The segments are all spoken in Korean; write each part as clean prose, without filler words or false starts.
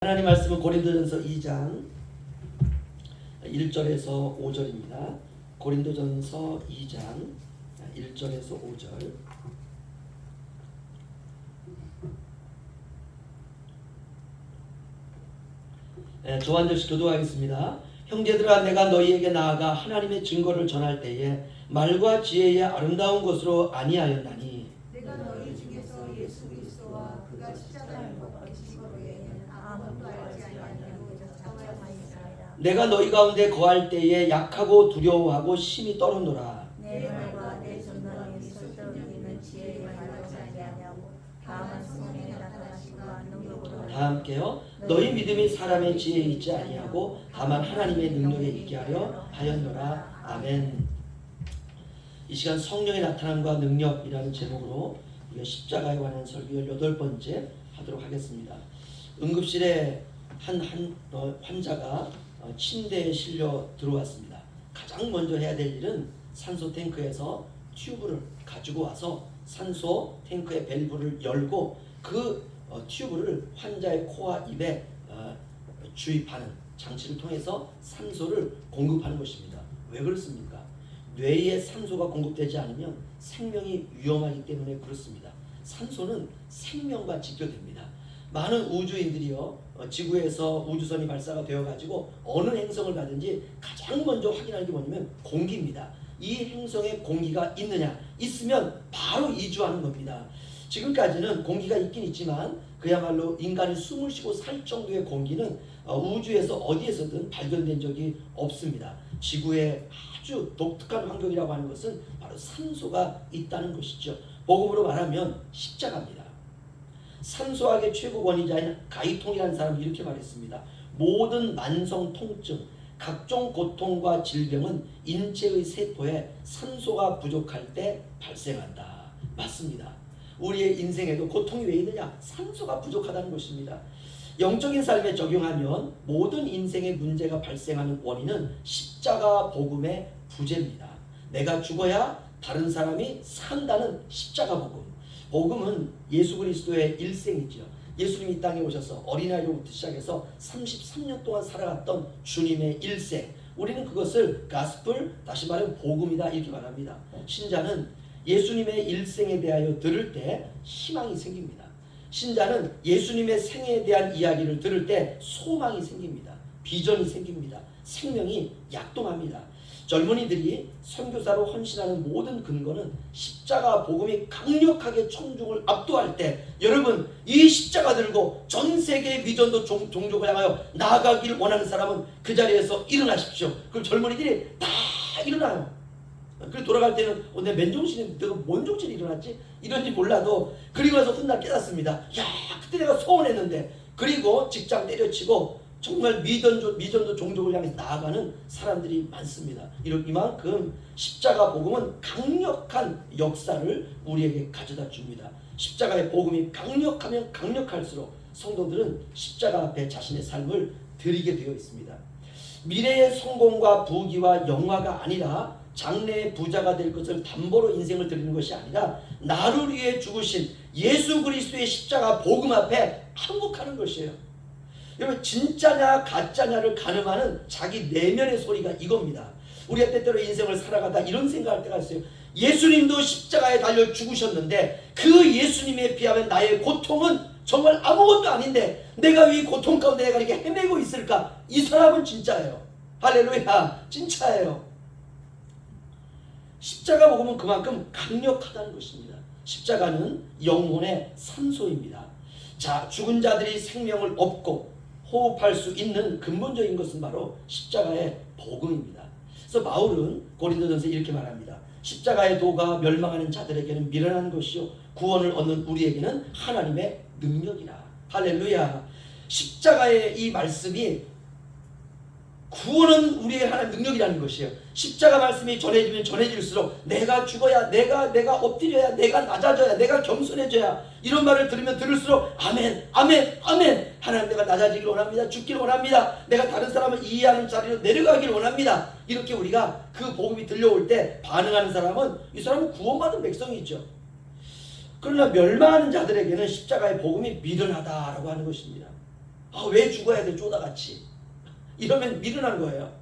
하나님 말씀은 고린도전서 2장 1절에서 5절입니다. 고린도전서 2장 1절에서 5절. 저 한 절씩 교도하겠습니다. 형제들아, 내가 너희에게 나아가 하나님의 증거를 전할 때에 말과 지혜의 아름다운 것으로 아니하였나니, 내가 너희 중에서 예수 그리스도와 그가 십자가를 못 박히신 것에 대해는 아무것도 알지 아니하고 자청하였나이다. 내가 너희 가운데 거할 때에 약하고 두려워하고 심히 떨었노라. 내 말과 내 전당에 설득이는 지혜의 말과 자지 아니하고 다만 성령의 나타나심과 능력으로. 다 함께요. 너희 믿음이 사람의 지혜에 있지 아니하고 다만 하나님의 능력에 있게 하였노라. 아멘. 이 시간 성령의 나타남과 능력이라는 제목으로 우리가 십자가에 관한 설교 18번째 하도록 하겠습니다. 응급실에 한 환자가 침대에 실려 들어왔습니다. 가장 먼저 해야 될 일은 산소 탱크에서 튜브를 가지고 와서 산소 탱크의 밸브를 열고 그 튜브를 환자의 코와 입에 주입하는 장치를 통해서 산소를 공급하는 것입니다. 왜 그렇습니까? 뇌에 산소가 공급되지 않으면 생명이 위험하기 때문에 그렇습니다. 산소는 생명과 직결됩니다. 많은 우주인들이요, 지구에서 우주선이 발사가 되어가지고 어느 행성을 가든지 가장 먼저 확인하는 게 뭐냐면 공기입니다. 이 행성에 공기가 있느냐, 있으면 바로 이주하는 겁니다. 지금까지는 공기가 있긴 있지만 그야말로 인간이 숨을 쉬고 살 정도의 공기는 우주에서 어디에서든 발견된 적이 없습니다. 지구의 아주 독특한 환경이라고 하는 것은 바로 산소가 있다는 것이죠. 복음으로 말하면 십자가입니다. 산소학의 최고 권위자인 가이통이라는 사람이 이렇게 말했습니다. 모든 만성 통증, 각종 고통과 질병은 인체의 세포에 산소가 부족할 때 발생한다. 맞습니다. 우리의 인생에도 고통이 왜 있느냐? 산소가 부족하다는 것입니다. 영적인 삶에 적용하면 모든 인생의 문제가 발생하는 원인은 십자가 복음의 부재입니다. 내가 죽어야 다른 사람이 산다는 십자가 복음. 복음은 예수 그리스도의 일생이죠. 예수님이 이 땅에 오셔서 어린아이로부터 시작해서 33년 동안 살아갔던 주님의 일생. 우리는 그것을 가스플, 다시 말하면 복음이다 이렇게 말합니다. 신자는 예수님의 일생에 대하여 들을 때 희망이 생깁니다. 신자는 예수님의 생애에 대한 이야기를 들을 때 소망이 생깁니다. 비전이 생깁니다. 생명이 약동합니다. 젊은이들이 선교사로 헌신하는 모든 근거는 십자가 복음이 강력하게 청중을 압도할 때, 여러분 이 십자가 들고 전 세계의 미전도 종족을 향하여 나아가길 원하는 사람은 그 자리에서 일어나십시오. 그럼 젊은이들이 다 일어나요. 그리고 돌아갈 때는 내 맨정신에 내가 뭔 정신이 일어났지? 이런지 몰라도 그리고 나서 훗날 깨닫습니다. 야, 그때 내가 소원했는데. 그리고 직장 때려치고 정말 미전도 종족을 향해서 나아가는 사람들이 많습니다. 이만큼 십자가 복음은 강력한 역사를 우리에게 가져다 줍니다. 십자가의 복음이 강력하면 강력할수록 성도들은 십자가 앞에 자신의 삶을 드리게 되어 있습니다. 미래의 성공과 부귀와 영화가 아니라 장래의 부자가 될 것을 담보로 인생을 드리는 것이 아니라 나를 위해 죽으신 예수 그리스도의 십자가 복음 앞에 항복하는 것이에요. 여러분, 진짜냐 가짜냐를 가늠하는 자기 내면의 소리가 이겁니다. 우리가 때때로 인생을 살아가다 이런 생각할 때가 있어요. 예수님도 십자가에 달려 죽으셨는데 그 예수님에 비하면 나의 고통은 정말 아무것도 아닌데 내가 이 고통 가운데 내가 이렇게 헤매고 있을까? 이 사람은 진짜예요. 할렐루야, 진짜예요. 십자가 복음은 그만큼 강력하다는 것입니다. 십자가는 영혼의 산소입니다. 자, 죽은 자들이 생명을 얻고 호흡할 수 있는 근본적인 것은 바로 십자가의 복음입니다. 그래서 바울은 고린도전서 이렇게 말합니다. 십자가의 도가 멸망하는 자들에게는 미련한 것이요 구원을 얻는 우리에게는 하나님의 능력이라. 할렐루야. 십자가의 이 말씀이 구원은 우리의 하나님 능력이라는 것이에요. 십자가 말씀이 전해지면 전해질수록 내가 죽어야, 내가 엎드려야, 내가 낮아져야, 내가 겸손해져야, 이런 말을 들으면 들을수록 아멘, 아멘, 아멘. 하나님, 내가 낮아지길 원합니다. 죽길 원합니다. 내가 다른 사람을 이해하는 자리로 내려가길 원합니다. 이렇게 우리가 그 복음이 들려올 때 반응하는 사람은, 이 사람은 구원받은 백성이죠. 그러나 멸망하는 자들에게는 십자가의 복음이 미련하다라고 하는 것입니다. 왜 죽어야 돼 쪼다같이. 이러면 미련한 거예요.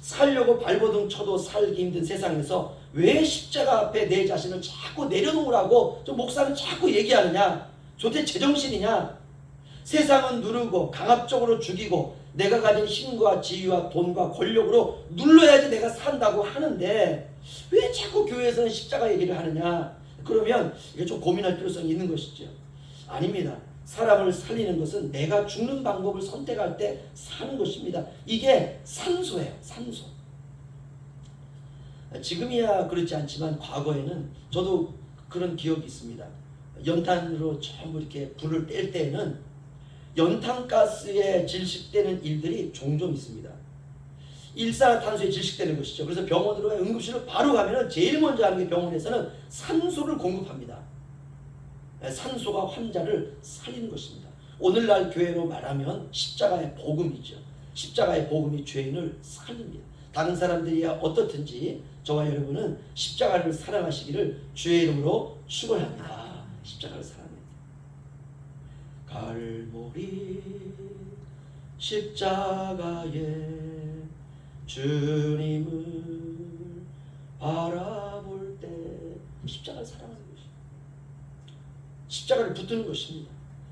살려고 발버둥 쳐도 살기 힘든 세상에서 왜 십자가 앞에 내 자신을 자꾸 내려놓으라고 저 목사는 자꾸 얘기하느냐. 도대체 제정신이냐. 세상은 누르고 강압적으로 죽이고 내가 가진 힘과 지위와 돈과 권력으로 눌러야지 내가 산다고 하는데 왜 자꾸 교회에서는 십자가 얘기를 하느냐. 그러면 이게 좀 고민할 필요성이 있는 것이죠. 아닙니다. 사람을 살리는 것은 내가 죽는 방법을 선택할 때 사는 것입니다. 이게 산소예요. 산소. 지금이야 그렇지 않지만 과거에는 저도 그런 기억이 있습니다. 연탄으로 전부 이렇게 불을 뗄 때에는 연탄가스에 질식되는 일들이 종종 있습니다. 일산화탄소에 질식되는 것이죠. 그래서 병원으로 응급실로 바로 가면은 제일 먼저 하는 게 병원에서는 산소를 공급합니다. 산소가 환자를 살리는 것입니다. 오늘날 교회로 말하면 십자가의 복음이죠. 십자가의 복음이 죄인을 살립니다. 다른 사람들이야 어떻든지 저와 여러분은 십자가를 사랑하시기를 주의 이름으로 축원합니다. 십자가를 사랑합니다. 갈보리 십자가에 주님을 바라볼 때 십자가를 사랑하는 것입니다. 십자가를 붙드는 것입니다.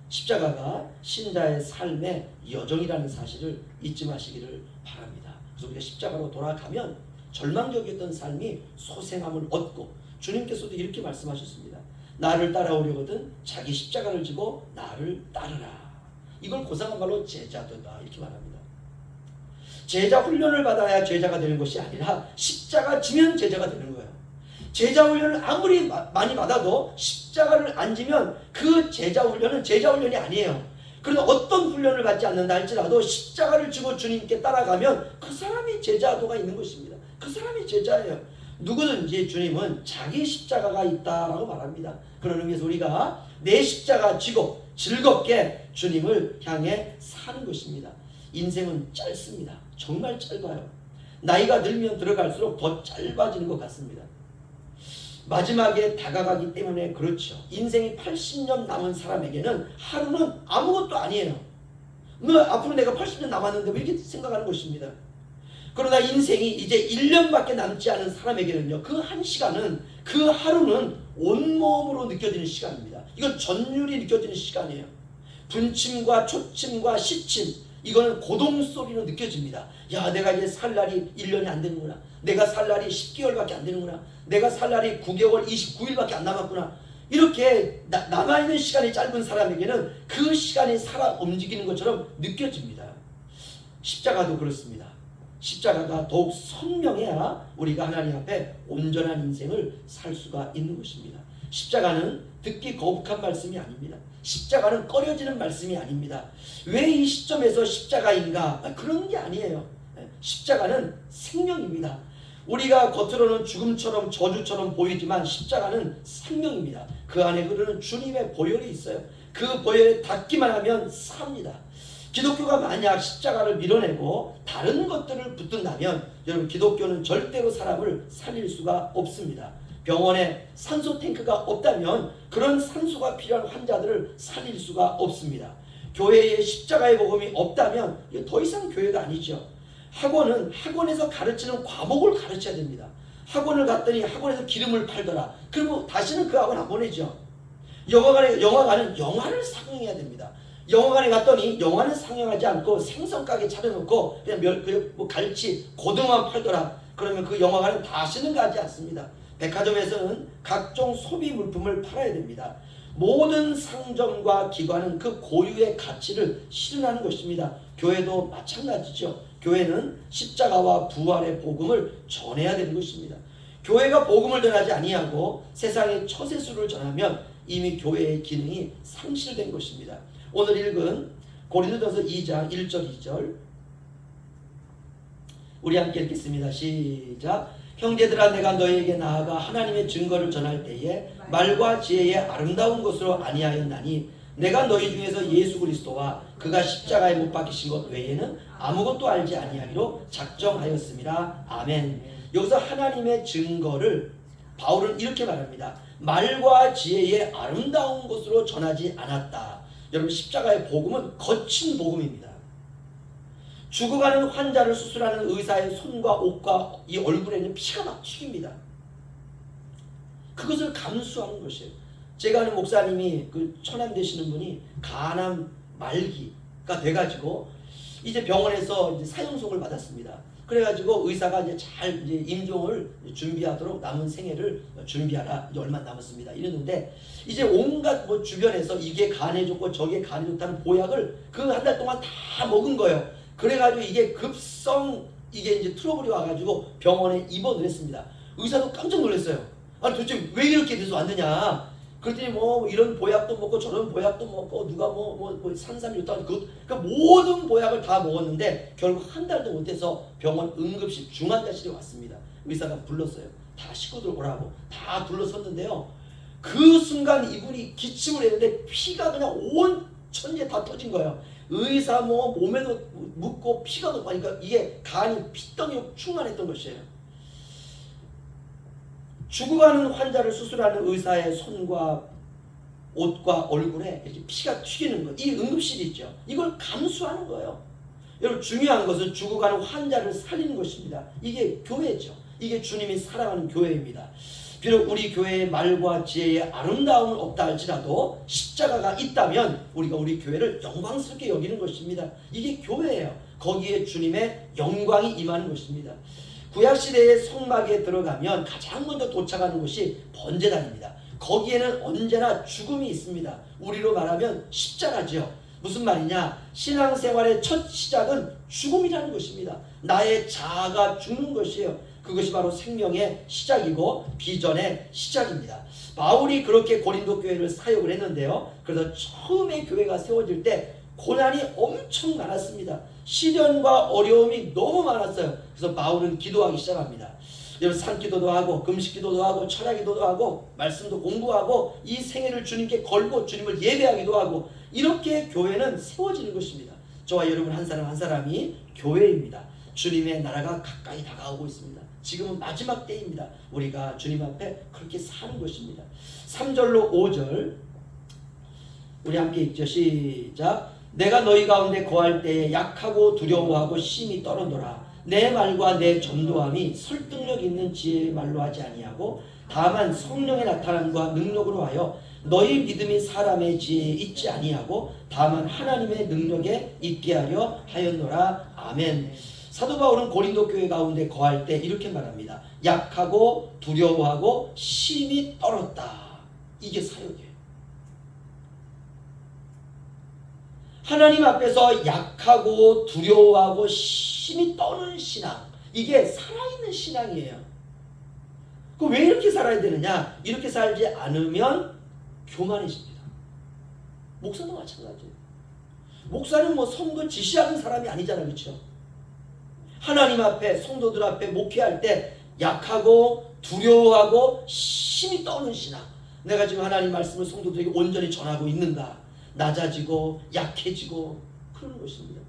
십자가가 신자의 삶의 여정이라는 사실을 잊지 마시기를 바랍니다. 그래서 우리가 십자가로 돌아가면 절망적이었던 삶이 소생함을 얻고 주님께서도 이렇게 말씀하셨습니다. 나를 따라오려거든 자기 십자가를 지고 나를 따르라. 이걸 고상한 말로 제자도다 이렇게 말합니다. 제자 훈련을 받아야 제자가 되는 것이 아니라 십자가 지면 제자가 되는 거예요. 제자 훈련을 아무리 많이 받아도 십자가를 안 지면 그 제자 훈련은 제자 훈련이 아니에요. 그러나 어떤 훈련을 받지 않는다 할지라도 십자가를 지고 주님께 따라가면 그 사람이 제자도가 있는 것입니다. 그 사람이 제자예요. 누구든지 주님은 자기 십자가가 있다라고 말합니다. 그런 의미에서 우리가 내 십자가 지고 즐겁게 주님을 향해 사는 것입니다. 인생은 짧습니다. 정말 짧아요. 나이가 들면 들어갈수록 더 짧아지는 것 같습니다. 마지막에 다가가기 때문에 그렇죠. 인생이 80년 남은 사람에게는 하루는 아무것도 아니에요. 앞으로 내가 80년 남았는데 왜 이렇게 생각하는 것입니다. 그러나 인생이 이제 1년밖에 남지 않은 사람에게는요, 그 한 시간은, 그 하루는 온몸으로 느껴지는 시간입니다. 이건 전율이 느껴지는 시간이에요. 분침과 초침과 시침, 이거는 고동 소리로 느껴집니다. 야, 내가 이제 살 날이 1년이 안 되는구나. 내가 살 날이 10개월밖에 안 되는구나. 내가 살 날이 9개월 29일밖에 안 남았구나. 이렇게 남아있는 시간이 짧은 사람에게는 그 시간이 살아 움직이는 것처럼 느껴집니다. 십자가도 그렇습니다. 십자가가 더욱 선명해야 우리가 하나님 앞에 온전한 인생을 살 수가 있는 것입니다. 십자가는 듣기 거북한 말씀이 아닙니다. 십자가는 꺼려지는 말씀이 아닙니다. 왜 이 시점에서 십자가인가? 그런 게 아니에요. 십자가는 생명입니다. 우리가 겉으로는 죽음처럼 저주처럼 보이지만 십자가는 생명입니다. 그 안에 흐르는 주님의 보혈이 있어요. 그 보혈에 닿기만 하면 삽니다. 기독교가 만약 십자가를 밀어내고 다른 것들을 붙든다면 여러분, 기독교는 절대로 사람을 살릴 수가 없습니다. 병원에 산소 탱크가 없다면 그런 산소가 필요한 환자들을 살릴 수가 없습니다. 교회에 십자가의 복음이 없다면 더 이상 교회가 아니죠. 학원은 학원에서 가르치는 과목을 가르쳐야 됩니다. 학원을 갔더니 학원에서 기름을 팔더라. 그리고 다시는 그 학원 안 보내죠. 영화관은 영화를 상영해야 됩니다. 영화관에 갔더니 영화는 상영하지 않고 생선가게 차려놓고 그냥 갈치, 고등어만 팔더라. 그러면 그 영화관은 다시는 가지 않습니다. 백화점에서는 각종 소비 물품을 팔아야 됩니다. 모든 상점과 기관은 그 고유의 가치를 실현하는 것입니다. 교회도 마찬가지죠. 교회는 십자가와 부활의 복음을 전해야 되는 것입니다. 교회가 복음을 전하지 아니하고 세상의 처세술을 전하면 이미 교회의 기능이 상실된 것입니다. 오늘 읽은 고린도전서 2장 1절 2절 우리 함께 읽겠습니다. 시작. 형제들아, 내가 너희에게 나아가 하나님의 증거를 전할 때에 말과 지혜의 아름다운 것으로 아니하였나니 내가 너희 중에서 예수 그리스도와 그가 십자가에 못 박히신 것 외에는 아무것도 알지 아니하기로 작정하였습니다. 아멘. 여기서 하나님의 증거를 바울은 이렇게 말합니다. 말과 지혜의 아름다운 것으로 전하지 않았다. 여러분 십자가의 복음은 거친 복음입니다. 죽어가는 환자를 수술하는 의사의 손과 옷과 이 얼굴에는 피가 막 튀깁니다. 그것을 감수하는 것이에요. 제가 아는 목사님이 그 천암 되시는 분이 간암 말기가 돼가지고 이제 병원에서 이제 사형송을 받았습니다. 그래가지고 의사가 이제 잘 이제 임종을 준비하도록 남은 생애를 준비하라. 이제 얼마 남았습니다. 이랬는데 이제 온갖 뭐 주변에서 이게 간에 좋고 저게 간에 좋다는 보약을 그 한 달 동안 다 먹은 거예요. 그래가지고 이게 급성 이게 이제 트러블이 와가지고 병원에 입원을 했습니다. 의사도 깜짝 놀랐어요. 아니 도대체 왜 이렇게 돼서 왔느냐? 그랬더니 뭐 이런 보약도 먹고 저런 보약도 먹고 누가 뭐 산삼이 좋다고 그러니까 모든 보약을 다 먹었는데 결국 한 달도 못해서 병원 응급실 중환자실에 왔습니다. 의사가 불렀어요. 다 식구들 오라고 다 둘러섰는데요. 그 순간 이분이 기침을 했는데 피가 그냥 온 천지에 다 터진 거예요. 의사 뭐 몸에도 묻고 피가 그러니까 이게 간이 피덩이로 충만했던 것이에요. 죽어가는 환자를 수술하는 의사의 손과 옷과 얼굴에 이렇게 피가 튀기는 것, 이 응급실이 있죠. 이걸 감수하는 거예요. 여러분 중요한 것은 죽어가는 환자를 살리는 것입니다. 이게 교회죠. 이게 주님이 사랑하는 교회입니다. 비록 우리 교회의 말과 지혜의 아름다움은 없다 할지라도 십자가가 있다면 우리가 우리 교회를 영광스럽게 여기는 것입니다. 이게 교회예요. 거기에 주님의 영광이 임하는 것입니다. 구약시대의 성막에 들어가면 가장 먼저 도착하는 곳이 번제단입니다. 거기에는 언제나 죽음이 있습니다. 우리로 말하면 십자가죠. 무슨 말이냐? 신앙생활의 첫 시작은 죽음이라는 것입니다. 나의 자아가 죽는 것이에요. 그것이 바로 생명의 시작이고 비전의 시작입니다. 바울이 그렇게 고린도 교회를 사역을 했는데요. 그래서 처음에 교회가 세워질 때 고난이 엄청 많았습니다. 시련과 어려움이 너무 많았어요. 그래서 바울은 기도하기 시작합니다. 여러분 산기도도 하고 금식기도도 하고 철야기도도 하고 말씀도 공부하고 이 생애를 주님께 걸고 주님을 예배하기도 하고 이렇게 교회는 세워지는 것입니다. 저와 여러분 한 사람 한 사람이 교회입니다. 주님의 나라가 가까이 다가오고 있습니다. 지금은 마지막 때입니다. 우리가 주님 앞에 그렇게 사는 것입니다. 3절로 5절 우리 함께 읽죠. 시작. 내가 너희 가운데 거할 때에 약하고 두려워하고 심히 떨어노라. 내 말과 내 전도함이 설득력 있는 지혜의 말로 하지 아니하고 다만 성령의 나타남과 능력으로 하여 너희 믿음이 사람의 지혜에 있지 아니하고 다만 하나님의 능력에 있게 하려 하였노라. 아멘. 사도 바울은 고린도 교회 가운데 거할 때 이렇게 말합니다. 약하고 두려워하고 심히 떨었다. 이게 사역이에요. 하나님 앞에서 약하고 두려워하고 심히 떠는 신앙, 이게 살아있는 신앙이에요. 그 왜 이렇게 살아야 되느냐? 이렇게 살지 않으면 교만해집니다. 목사도 마찬가지예요. 목사는 뭐 성도 지시하는 사람이 아니잖아요, 그렇죠? 하나님 앞에 성도들 앞에 목회할 때 약하고 두려워하고 심히 떠는 신앙. 내가 지금 하나님 말씀을 성도들에게 온전히 전하고 있는가? 낮아지고 약해지고 그런 것입니다.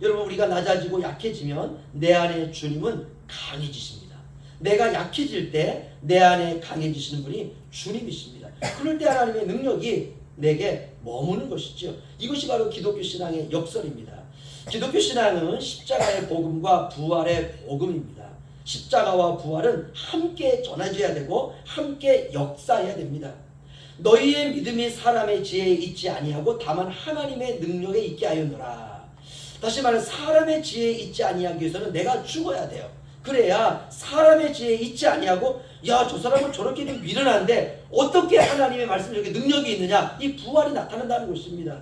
여러분 우리가 낮아지고 약해지면 내 안에 주님은 강해지십니다. 내가 약해질 때 내 안에 강해지시는 분이 주님이십니다. 그럴 때 하나님의 능력이 내게 머무는 것이죠. 이것이 바로 기독교 신앙의 역설입니다. 기독교 신앙은 십자가의 복음과 부활의 복음입니다. 십자가와 부활은 함께 전해져야 되고 함께 역사해야 됩니다. 너희의 믿음이 사람의 지혜에 있지 아니하고 다만 하나님의 능력에 있게 하였노라. 다시 말해 사람의 지혜에 있지 아니하기 위해서는 내가 죽어야 돼요. 그래야 사람의 지혜에 있지 아니하고 야, 저 사람은 저렇게 미련한데 어떻게 하나님의 말씀에 이렇게 능력이 있느냐? 이 부활이 나타난다는 것입니다.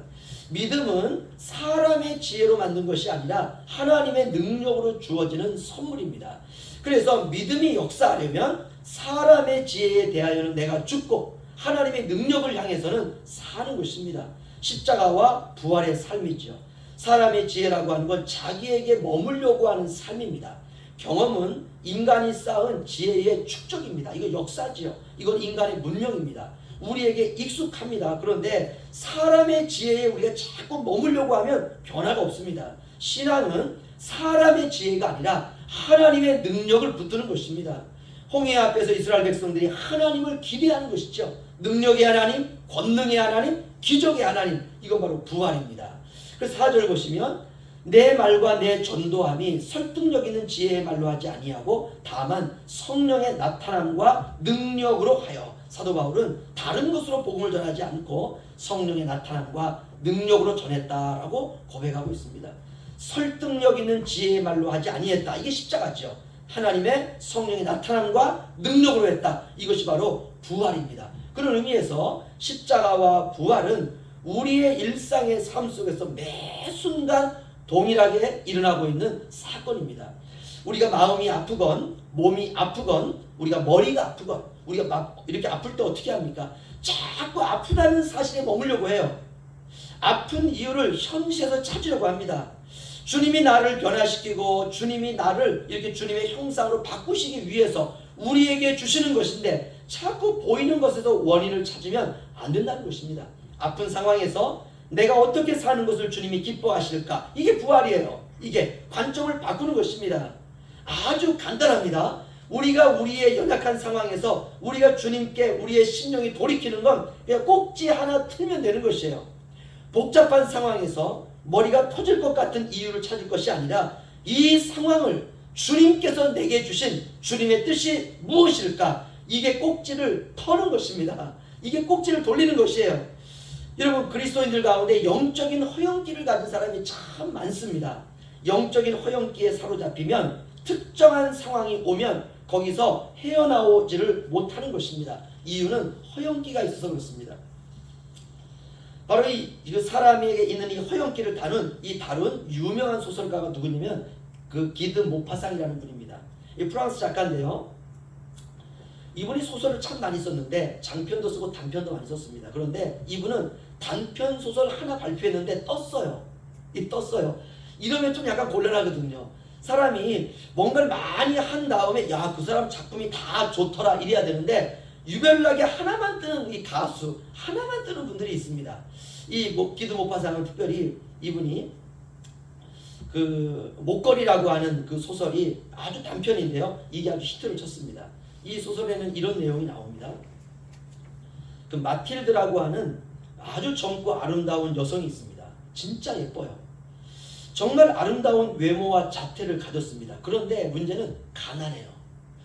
믿음은 사람의 지혜로 만든 것이 아니라 하나님의 능력으로 주어지는 선물입니다. 그래서 믿음이 역사하려면 사람의 지혜에 대하여는 내가 죽고 하나님의 능력을 향해서는 사는 것입니다. 십자가와 부활의 삶이죠. 사람의 지혜라고 하는 건 자기에게 머물려고 하는 삶입니다. 경험은 인간이 쌓은 지혜의 축적입니다. 이거 역사지요. 이건 인간의 문명입니다. 우리에게 익숙합니다. 그런데 사람의 지혜에 우리가 자꾸 머물려고 하면 변화가 없습니다. 신앙은 사람의 지혜가 아니라 하나님의 능력을 붙드는 것입니다. 홍해 앞에서 이스라엘 백성들이 하나님을 기대하는 것이죠. 능력의 하나님, 권능의 하나님, 기적의 하나님, 이건 바로 부활입니다. 그래서 4절 보시면 내 말과 내 전도함이 설득력 있는 지혜의 말로 하지 아니하고 다만 성령의 나타남과 능력으로 하여, 사도 바울은 다른 것으로 복음을 전하지 않고 성령의 나타남과 능력으로 전했다라고 고백하고 있습니다. 설득력 있는 지혜의 말로 하지 아니했다. 이게 십자가죠. 하나님의 성령의 나타남과 능력으로 했다. 이것이 바로 부활입니다. 그런 의미에서 십자가와 부활은 우리의 일상의 삶 속에서 매 순간 동일하게 일어나고 있는 사건입니다. 우리가 마음이 아프건 몸이 아프건 우리가 머리가 아프건 우리가 막 이렇게 아플 때 어떻게 합니까? 자꾸 아프다는 사실에 머물려고 해요. 아픈 이유를 현실에서 찾으려고 합니다. 주님이 나를 변화시키고 주님이 나를 이렇게 주님의 형상으로 바꾸시기 위해서 우리에게 주시는 것인데 자꾸 보이는 것에서 원인을 찾으면 안 된다는 것입니다. 아픈 상황에서 내가 어떻게 사는 것을 주님이 기뻐하실까? 이게 부활이에요. 이게 관점을 바꾸는 것입니다. 아주 간단합니다. 우리가 우리의 연약한 상황에서 우리가 주님께 우리의 심령이 돌이키는 건 그냥 꼭지 하나 틀면 되는 것이에요. 복잡한 상황에서 머리가 터질 것 같은 이유를 찾을 것이 아니라 이 상황을 주님께서 내게 주신 주님의 뜻이 무엇일까? 이게 꼭지를 터는 것입니다. 이게 꼭지를 돌리는 것이에요. 여러분, 그리스도인들 가운데 영적인 허영기를 가진 사람이 참 많습니다. 영적인 허영기에 사로잡히면 특정한 상황이 오면 거기서 헤어나오지를 못하는 것입니다. 이유는 허영기가 있어서 그렇습니다. 바로 이 사람에게 있는 이 허영기를 다룬 유명한 소설가가 누구냐면 그 기드 모파상이라는 분입니다. 이 프랑스 작가인데요. 이분이 소설을 참 많이 썼는데 장편도 쓰고 단편도 많이 썼습니다. 그런데 이분은 단편 소설 하나 발표했는데 떴어요. 이러면 좀 약간 곤란하거든요. 사람이 뭔가를 많이 한 다음에 야, 그 사람 작품이 다 좋더라 이래야 되는데 유별나게 하나만 뜨는 이 가수, 하나만 뜨는 분들이 있습니다. 이 기드 모파상은 특별히 이분이 그 목걸이라고 하는 그 소설이 아주 단편인데요. 이게 아주 히트를 쳤습니다. 이 소설에는 이런 내용이 나옵니다. 그 마틸드라고 하는 아주 젊고 아름다운 여성이 있습니다. 진짜 예뻐요. 정말 아름다운 외모와 자태를 가졌습니다. 그런데 문제는 가난해요.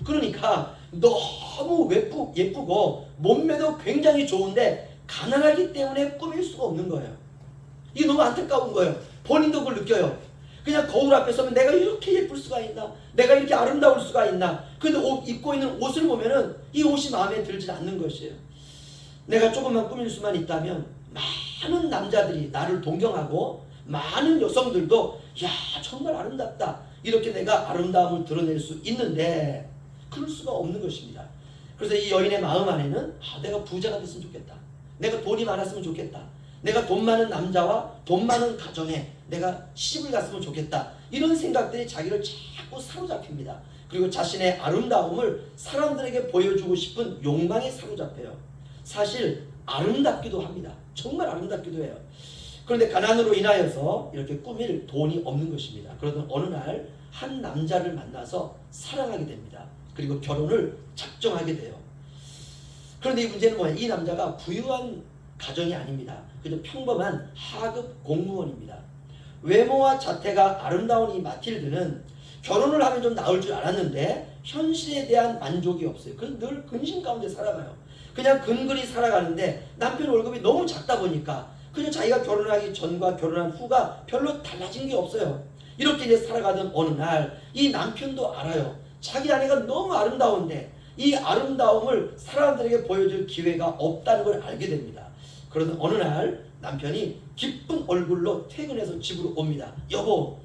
그러니까 너무 예쁘고 몸매도 굉장히 좋은데 가난하기 때문에 꾸밀 수가 없는 거예요. 이게 너무 안타까운 거예요. 본인도 그걸 느껴요. 그냥 거울 앞에 서면 내가 이렇게 예쁠 수가 있나? 내가 이렇게 아름다울 수가 있나? 근데 입고 있는 옷을 보면은 이 옷이 마음에 들지 않는 것이에요. 내가 조금만 꾸밀 수만 있다면 많은 남자들이 나를 동경하고 많은 여성들도 야, 정말 아름답다. 이렇게 내가 아름다움을 드러낼 수 있는데 그럴 수가 없는 것입니다. 그래서 이 여인의 마음 안에는 내가 부자가 됐으면 좋겠다. 내가 돈이 많았으면 좋겠다. 내가 돈 많은 남자와 돈 많은 가정에 내가 시집을 갔으면 좋겠다. 이런 생각들이 자기를 자꾸 사로잡힙니다. 그리고 자신의 아름다움을 사람들에게 보여주고 싶은 욕망에 사로잡혀요. 사실 아름답기도 합니다. 정말 아름답기도 해요. 그런데 가난으로 인하여서 이렇게 꾸밀 돈이 없는 것입니다. 그러던 어느 날 한 남자를 만나서 사랑하게 됩니다. 그리고 결혼을 작정하게 돼요. 그런데 이 문제는 뭐예요? 이 남자가 부유한 가정이 아닙니다. 그저 평범한 하급 공무원입니다. 외모와 자태가 아름다운 이 마틸드는 결혼을 하면 좀 나을 줄 알았는데 현실에 대한 만족이 없어요. 그래서 늘 근심 가운데 살아가요. 그냥 근근히 살아가는데 남편 월급이 너무 작다 보니까 그냥 자기가 결혼하기 전과 결혼한 후가 별로 달라진 게 없어요. 이렇게 이제 살아가던 어느 날 이 남편도 알아요. 자기 아내가 너무 아름다운데 이 아름다움을 사람들에게 보여줄 기회가 없다는 걸 알게 됩니다. 그러던 어느 날 남편이 기쁜 얼굴로 퇴근해서 집으로 옵니다. 여보,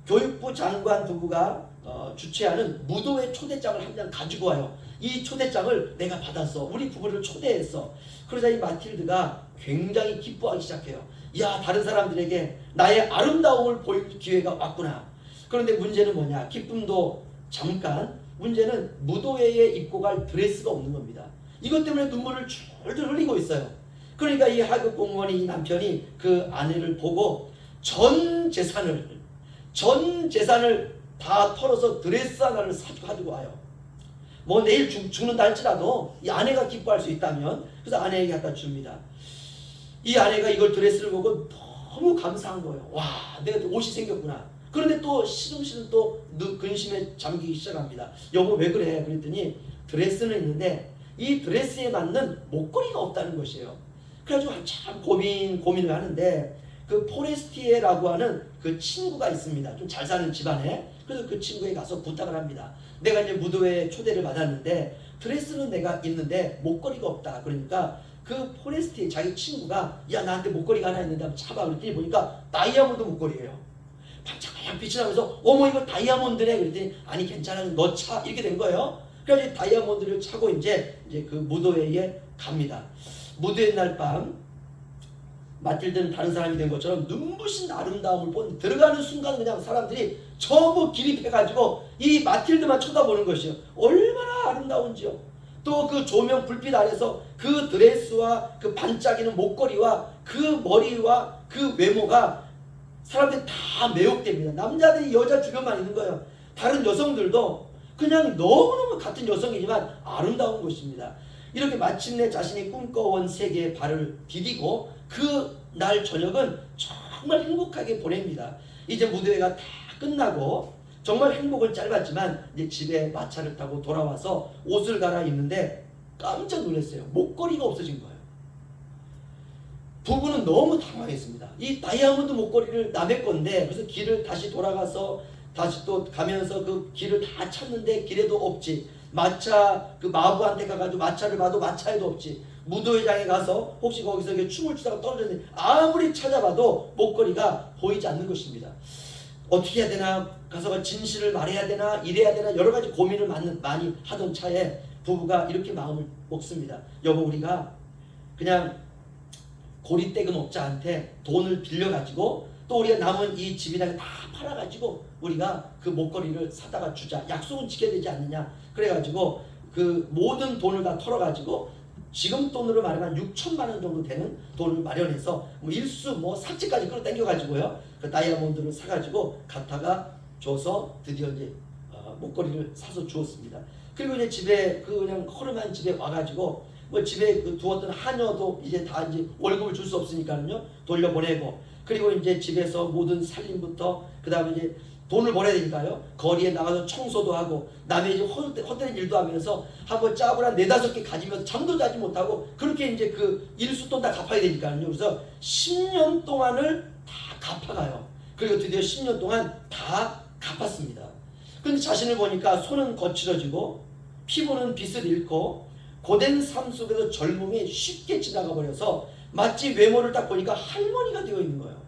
교육부 장관 부부가 주최하는 무도회 초대장을 한 장 가지고 와요. 이 초대장을 내가 받았어. 우리 부부를 초대했어. 그러자 이 마틸드가 굉장히 기뻐하기 시작해요. 야, 다른 사람들에게 나의 아름다움을 보일 기회가 왔구나. 그런데 문제는 뭐냐? 기쁨도 잠깐, 문제는 무도회에 입고 갈 드레스가 없는 겁니다. 이것 때문에 눈물을 줄줄 흘리고 있어요. 그러니까 이 하급 공무원이 이 남편이 그 아내를 보고 전 재산을 다 털어서 드레스 하나를 가지고 와요. 뭐 내일 죽는다 할지라도 이 아내가 기뻐할 수 있다면, 그래서 아내에게 갖다 줍니다. 이 아내가 이걸 드레스를 보고 너무 감사한 거예요. 와, 내가 또 옷이 생겼구나. 그런데 또 시름시름 또 근심에 잠기기 시작합니다. 여보 왜 그래? 그랬더니 드레스는 있는데 이 드레스에 맞는 목걸이가 없다는 것이에요. 그래가지고 참 고민을 하는데 그 포레스티에라고 하는 그 친구가 있습니다. 좀 잘 사는 집안에. 그래서 그 친구에 가서 부탁을 합니다. 내가 이제 무도회에 초대를 받았는데 드레스는 내가 있는데 목걸이가 없다. 그러니까 그 포레스티에 자기 친구가 야 나한테 목걸이가 하나 있는데 한번 차봐. 그랬더니 보니까 다이아몬드 목걸이에요. 반짝반짝 빛이 나면서 어머 이거 다이아몬드네. 그랬더니 아니 괜찮아 너 차. 이렇게 된 거예요. 그래서 다이아몬드를 차고 이제 그 무도회에 갑니다. 무도회 날 밤 마틸드는 다른 사람이 된 것처럼 눈부신 아름다움을 본 들어가는 순간 그냥 사람들이 전부 기립해가지고 이 마틸드만 쳐다보는 것이요. 얼마나 아름다운지요. 또 그 조명 불빛 아래서 그 드레스와 그 반짝이는 목걸이와 그 머리와 그 외모가 사람들이 다 매혹됩니다. 남자들이 여자 주변만 있는 거예요. 다른 여성들도 그냥 너무너무 같은 여성이지만 아름다운 것입니다. 이렇게 마침내 자신이 꿈꿔온 세계에 발을 디디고 그 날 저녁은 정말 행복하게 보냅니다. 이제 무대가 다 끝나고 정말 행복은 짧았지만 이제 집에 마차를 타고 돌아와서 옷을 갈아입는데 깜짝 놀랐어요. 목걸이가 없어진 거예요. 부부는 너무 당황했습니다. 이 다이아몬드 목걸이를 남의 건데 그래서 길을 다시 돌아가서 다시 또 가면서 그 길을 다 찾는데 길에도 없지. 마차 그 마부한테 가가지고 마차를 봐도 마차에도 없지. 무도회장에 가서 혹시 거기서 이렇게 춤을 추다가 떨어졌는데 아무리 찾아봐도 목걸이가 보이지 않는 것입니다. 어떻게 해야 되나 가서 진실을 말해야 되나 이래야 되나 여러 가지 고민을 많이 하던 차에 부부가 이렇게 마음을 먹습니다. 여보 우리가 그냥 고리떼금 업자한테 돈을 빌려가지고 또 우리가 남은 이 집이랑 다 팔아가지고 우리가 그 목걸이를 사다가 주자. 약속은 지켜야 되지 않느냐. 그래가지고 그 모든 돈을 다 털어가지고 지금 돈으로 말하면 6천만 원 정도 되는 돈을 마련해서 뭐 일수 뭐 삭제까지 끌어당겨가지고요. 그 다이아몬드를 사가지고 갖다가 줘서 드디어 이제 목걸이를 사서 주었습니다. 그리고 이제 집에 그 그냥 허름한 집에 와가지고 뭐 집에 그 두었던 하녀도 이제 다 이제 월급을 줄 수 없으니까요 돌려보내고 그리고 이제 집에서 모든 살림부터 그 다음에 이제 돈을 벌어야 되니까요. 거리에 나가서 청소도 하고 남의 이제 헛되는 일도 하면서 한번 짭을 한 4-5개 가지면서 잠도 자지 못하고 그렇게 이제 그 일수돈 다 갚아야 되니까요. 그래서 10년 동안을 다 갚아가요. 그리고 드디어 10년 동안 다 갚았습니다. 근데 자신을 보니까 손은 거칠어지고 피부는 빛을 잃고 고된 삶 속에서 젊음이 쉽게 지나가 버려서 마치 외모를 딱 보니까 할머니가 되어 있는 거예요.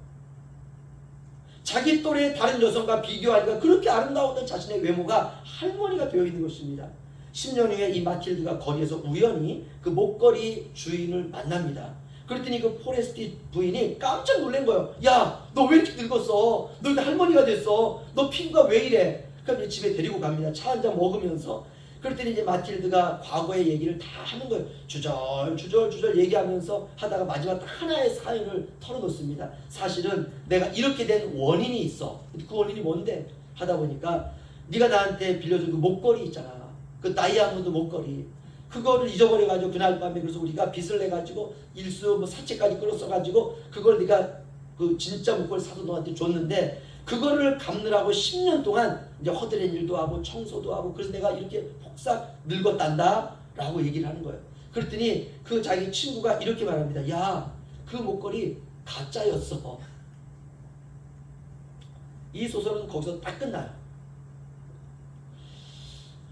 자기 또래의 다른 여성과 비교하니까 그렇게 아름다웠던 자신의 외모가 할머니가 되어 있는 것입니다. 10년 후에 이 마틸드가 거리에서 우연히 그 목걸이 주인을 만납니다. 그랬더니 그 포레스티 부인이 깜짝 놀란 거예요. 야, 너 왜 이렇게 늙었어? 너 이제 할머니가 됐어. 너 피부가 왜 이래? 그럼 이제 집에 데리고 갑니다. 차 한잔 먹으면서. 그랬더니 이제 마틸드가 과거의 얘기를 다 하는 거예요. 주절 얘기하면서 하다가 마지막 하나의 사연을 털어놓습니다. 사실은 내가 이렇게 된 원인이 있어. 그 원인이 뭔데? 하다 보니까 네가 나한테 빌려준 그 목걸이 있잖아. 그 다이아몬드 목걸이. 그거를 잊어버려가지고 그날 밤에 그래서 우리가 빚을 내가지고 일수 뭐 사채까지 끌어써가지고 그걸 네가 그 진짜 목걸이 사서 너한테 줬는데 그거를 갚느라고 10년 동안 이제 허드렛 일도 하고 청소도 하고 그래서 내가 이렇게 폭삭 늙었단다 라고 얘기를 하는 거예요. 그랬더니 그 자기 친구가 이렇게 말합니다. 야, 그 목걸이 가짜였어. 이 소설은 거기서 딱 끝나요.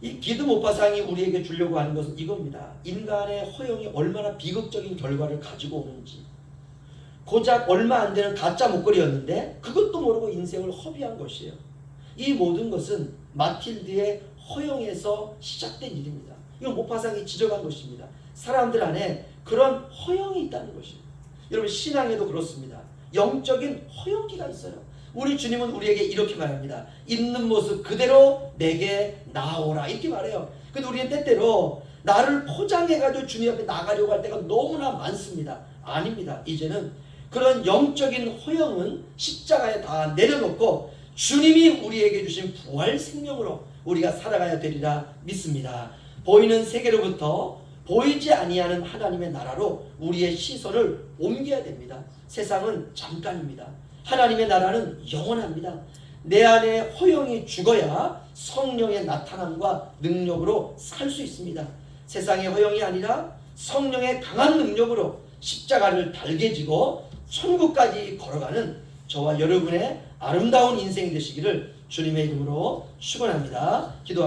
이 기드 모파상이 우리에게 주려고 하는 것은 이겁니다. 인간의 허영이 얼마나 비극적인 결과를 가지고 오는지. 고작 얼마 안 되는 가짜 목걸이였는데 그것도 모르고 인생을 허비한 것이에요. 이 모든 것은 마틸드의 허영에서 시작된 일입니다. 이건 모파상이 지적한 것입니다. 사람들 안에 그런 허영이 있다는 것입니다. 여러분 신앙에도 그렇습니다. 영적인 허영기가 있어요. 우리 주님은 우리에게 이렇게 말합니다. 있는 모습 그대로 내게 나오라 이렇게 말해요. 근데 우리는 때때로 나를 포장해가지고 주님 앞에 나가려고 할 때가 너무나 많습니다. 아닙니다. 이제는 그런 영적인 허영은 십자가에 다 내려놓고 주님이 우리에게 주신 부활 생명으로 우리가 살아가야 되리라 믿습니다. 보이는 세계로부터 보이지 아니하는 하나님의 나라로 우리의 시선을 옮겨야 됩니다. 세상은 잠깐입니다. 하나님의 나라는 영원합니다. 내 안에 허영이 죽어야 성령의 나타남과 능력으로 살 수 있습니다. 세상의 허영이 아니라 성령의 강한 능력으로 십자가를 달게 지고 천국까지 걸어가는 저와 여러분의 아름다운 인생이 되시기를 주님의 이름으로 축원합니다. 기도합니다.